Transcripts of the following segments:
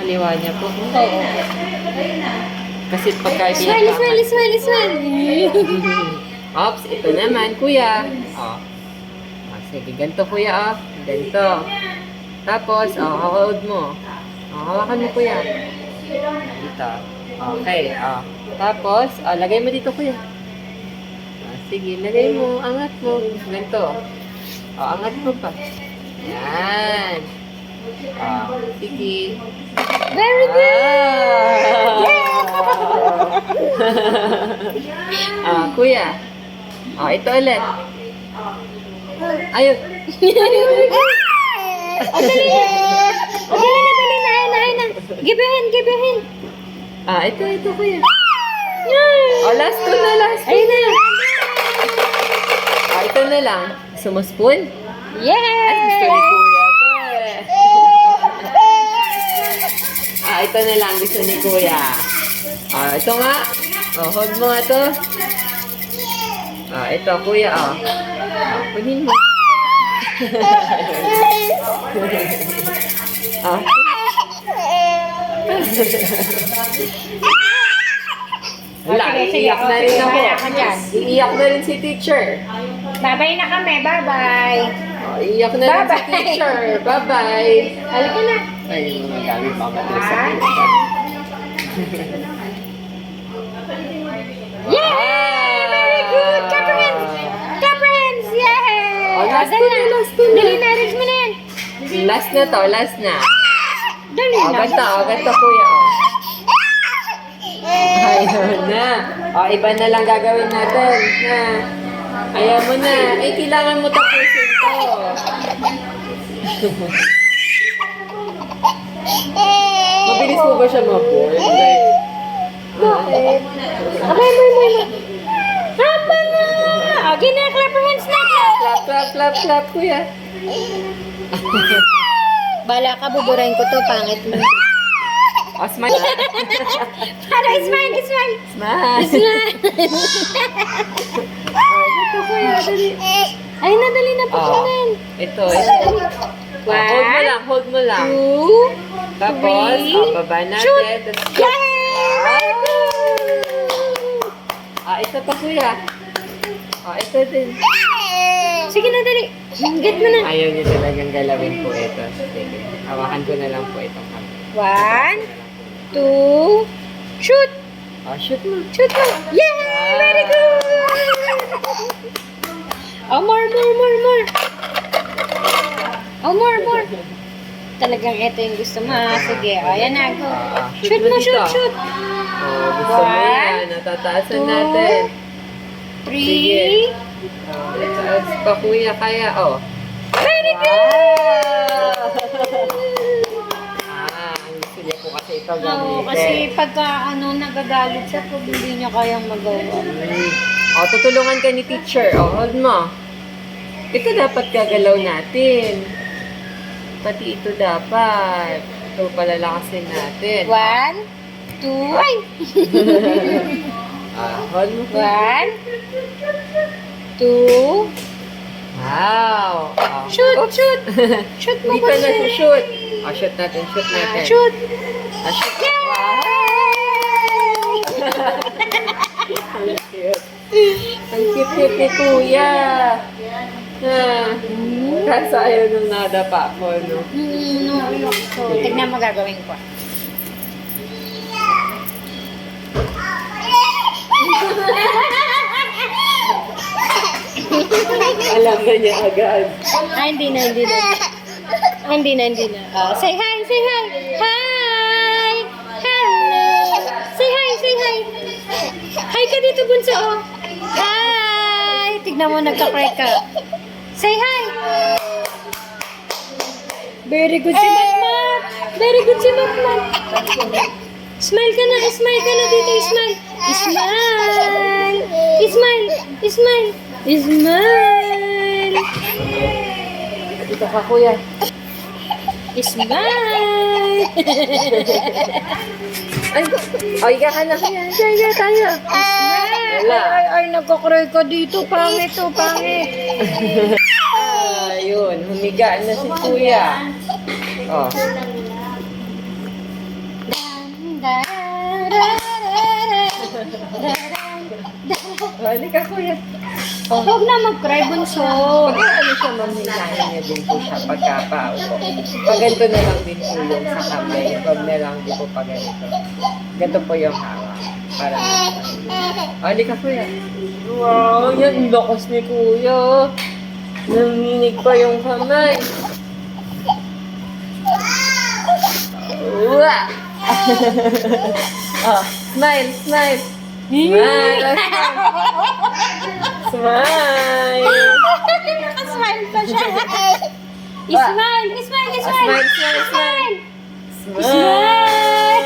kaliwa niya po. Oo. Kasi pagka Smile, smile, smile, smile. Ops, ito naman, kuya. Oh. Oh, sige, ganito kuya, oh. Ganito. Tapos, hold mo. Hawakan mo kuya. Dito. Okay, Tapos, lagay mo dito kuya. Sige, lagay mo. Angat mo. Ganito. Angat mo pa. Yan. Sige. Very good! Kuya. Ito ulit. Ayun. Dali na. Ayun na. Give your hand, give your hand. Ito kuya. Last two na. Ayun na. Ito na lang. Gusto mo spoon? Yes! Gusto ni kuya to eh. Ito na lang. Gusto ni kuya. Ito nga. Hold mo nga to. Ito kuya. Kunin mo. Wala, iiyak na rin ako. Iiyak na rin si teacher. Bye-bye na kami, bye-bye. Iiyak na rin si teacher. Bye-bye. Halika na. Ay, yung mga gamit mga madalas sa Yay! Very good! Clap your hands! Clap your hands! Yay! Last two na. Dali na, reach mo na yan. Last na to, last na. Dali na. Ganito kuya. Ayun na. Iba na lang gagawin natin. Ayaw mo na. Kailangan mo tapusin to. Mabilis mo ba siya ma-board? Okay, mo. Haba na! Okay na, clap your hands na. Clap, kuya. Bala ka, buburahin ko to, pangit mo. Smile. Para, smile. Smile. Ito kuya, dali. Ay, nadali na po kunin. Ito. One, Hold mo lang. two, Tapos, three, baba natin. shoot! Tapos, Yay! Very good! ito pa kuya. Ito din. Sige na, dali. Get mo na. Ayaw niya talagang galawin po ito. Sige. Hawakan ko na lang po itong camera. One, two, shoot! Shoot mo. Shoot mo! Yay! Very good! More. More. Talagang ito yung gusto mo. Sige, yan na. Go. Shoot mo, dito. shoot. Gusto mo yan. Natataasan natin. 3. Taas pa kuya kaya. Very good! Ang gusto niya po kasi ito Oo, gamitin. kasi pagka nagagalit siya, pag hindi niya kayang magawa. Tutulungan ka ni teacher. Hold mo. Ito dapat gagalaw natin. Pati ito dapat. Ito palalakasin natin. 1, 2, ay! Hold mo. 1, 2, Wow. shoot! Oops. Shoot mo Hindi ba pa siya? na-shoot. Shoot natin. Shoot! Shoot. Yay! Ang cute. Ang cute ni kuya. Kaso ayaw nung nadapa mo, no? So, tignan mo gagawin ko. Alam na niya agad. Hindi na. Say hi. Hi! Hello! Say hi. Hi ka dito, bunso, oh. Hi! Tignan mo, nagka-cry ka. Say hi! Very good si Matmat! Smile ka na dito, smile! Smile! Dito ka, kuya. Smile! Ay, higa ka na. Higa tayo. Wala. Ay, nagkakray ka dito. Pangit. Ayun, humiga na si kuya. Balik ka, kuya. Huwag na mag-cry, bunso. Pag ano siya, ma'am, hilahin niya din po siya pagkapaupo. Pag ganito na lang din po yung sa kamay. Huwag na lang din po pag ganito. Ganito po yung hawak. Para balik ka, kuya. Wow, yan. Ang lakas ni kuya. Nanginig pa yung kamay. Uwa! Oh, smile, smile. Smile, oh, smile. Nakasmile pa siya. Ismile, ismile, Ah, ismile. smile, smile, smile. Smile.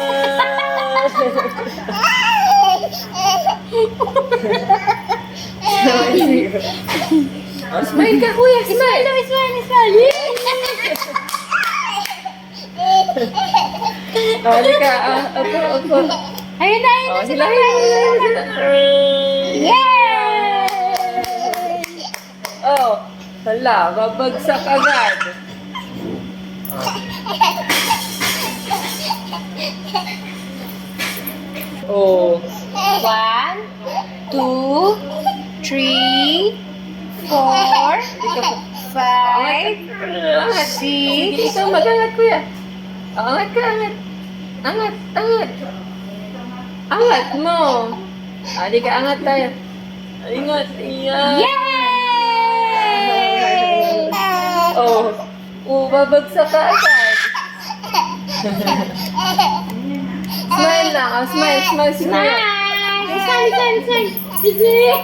Oh, smile ka, kuya. Smile. Ismile, ismile. Oh, halika. Opo, opo. Ayun na, ayun Oh, na sila. Yay! Oh, hala, babagsak agad. Oh. 1, 2, 3, 4, Dito po. 5, Angat. 6. Sige, ikaw mag-angat, kuya. Oh, angat ka, angat. Angat, angat. Angat mo. Hindi ka, angat tayo. Ingat, iyan. Yay! Oh, babagsak ka agad. Smile lang. Oh, smile, smile, smile. Nice! Ismile, ismile, ismile. Ismile.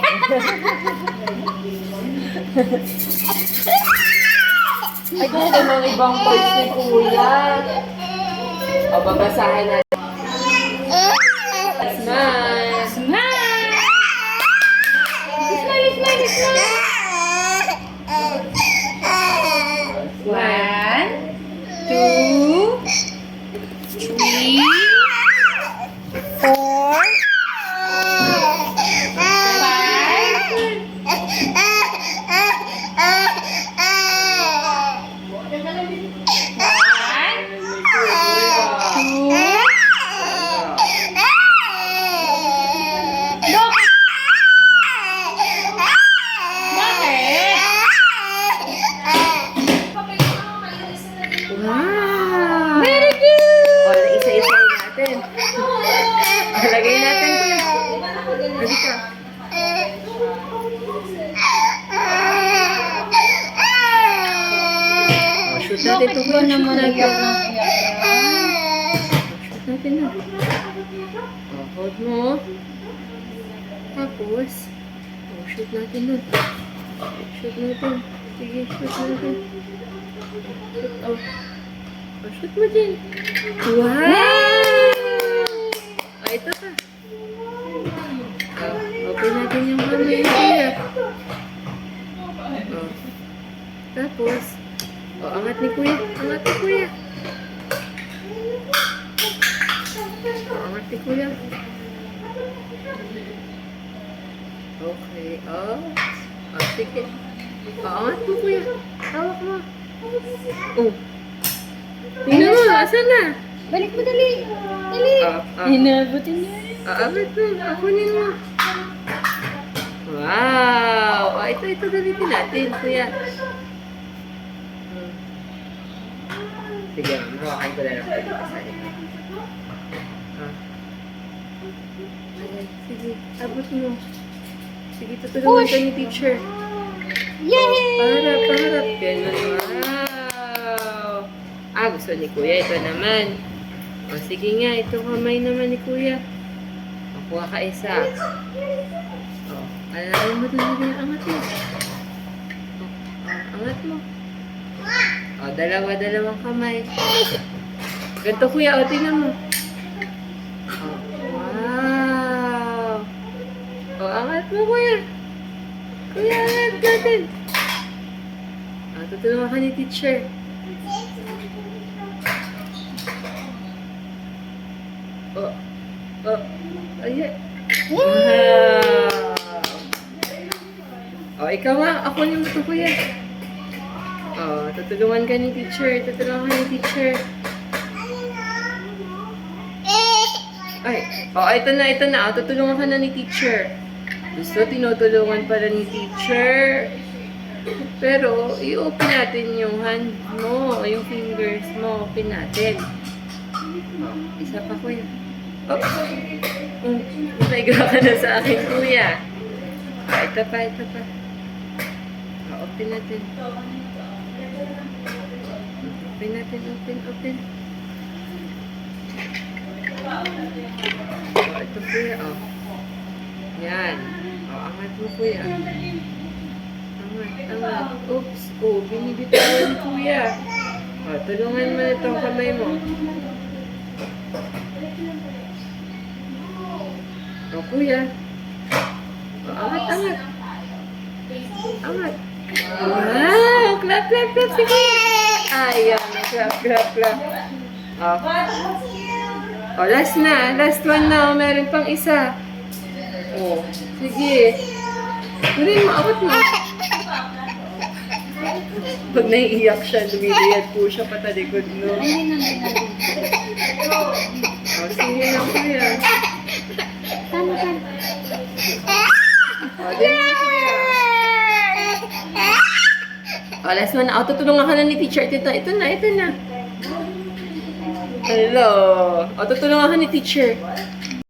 Ay, gusto ng ibang parts ni kuya. O, babasahin natin. Smile. Smile! Ismile, ismile, ismile. 1, 2, 3, 4, 5. Wow! Very good! O, isa-isahin natin. Lagay natin kuya. Halika. O, shoot natin ito kuya. Shoot natin. Shoot natin na. O, hold mo. Tapos, shoot natin na. Shoot natin. Sige, shoot natin. Shoot, oh. Oh, shoot mo din. Wow! Ah, ito ka. Open natin yung kamay kuya. Oh. Tapos, angat ni kuya. Angat ni kuya. Angat ni kuya. Okay. Sige. Angat mo kuya. Hawak mo. Oh. Tingnan mo, asan na? Balik mo dali. Dali. Hinabutin niya. Angat mo, akunin mo. Wow! Ito gamitin natin, kuya. Sige, hawakan ko na lang ito. Sige, abot mo. Sige, tutulungan ka ni teacher. Yay! Paharap. Ganun. Wow! Gusto ni kuya. Ito naman. Sige nga. Ito kamay naman ni kuya. Kuha ka isa. Alam mo doon. Angat mo. Angat mo. Dalawang kamay. Ganito kuya. Tingnan mo. Wow! Angat mo kuya. Kuya, angat natin. Tutulungan ka ni teacher. Ayan. Wow! Ikaw nga. Ako yung ito, kuya. Tutulungan ka ni teacher. Ay. Oh, ito na, ito na. Oh, tutulungan ka na ni teacher. Gusto, tinutulungan pala ni teacher. Pero, i-open natin yung hand mo, yung fingers mo. Open natin. Oh, isa pa, kuya. Oh, naiga ka na sa akin, kuya. Ah, ito pa, ito pa. Oh, open natin. Open natin, open. Oh, ito kuya, oh. Yan. Oh, angat mo kuya. Angat. Oops. Oh, binibitawan kuya. Oh, tulungan mo na itong kamay mo. Oh, kuya. Oh, angat. Angat. Wow! Clap si kuya. Ayan. Clap. Oh. Oh, last na. Last one na. Oh, meron pang isa. Oh, sige. Kunin mo, abot mo. Pag naiiyak siya, lumiliyad po siya patalikod, no? Oh, sige na, kuya. Tama. Oh, din na, kuya. Oh, last one na. Oh, tutulungan ka na ni teacher. Ito na. Hello. O, tutulungan ka ni teacher.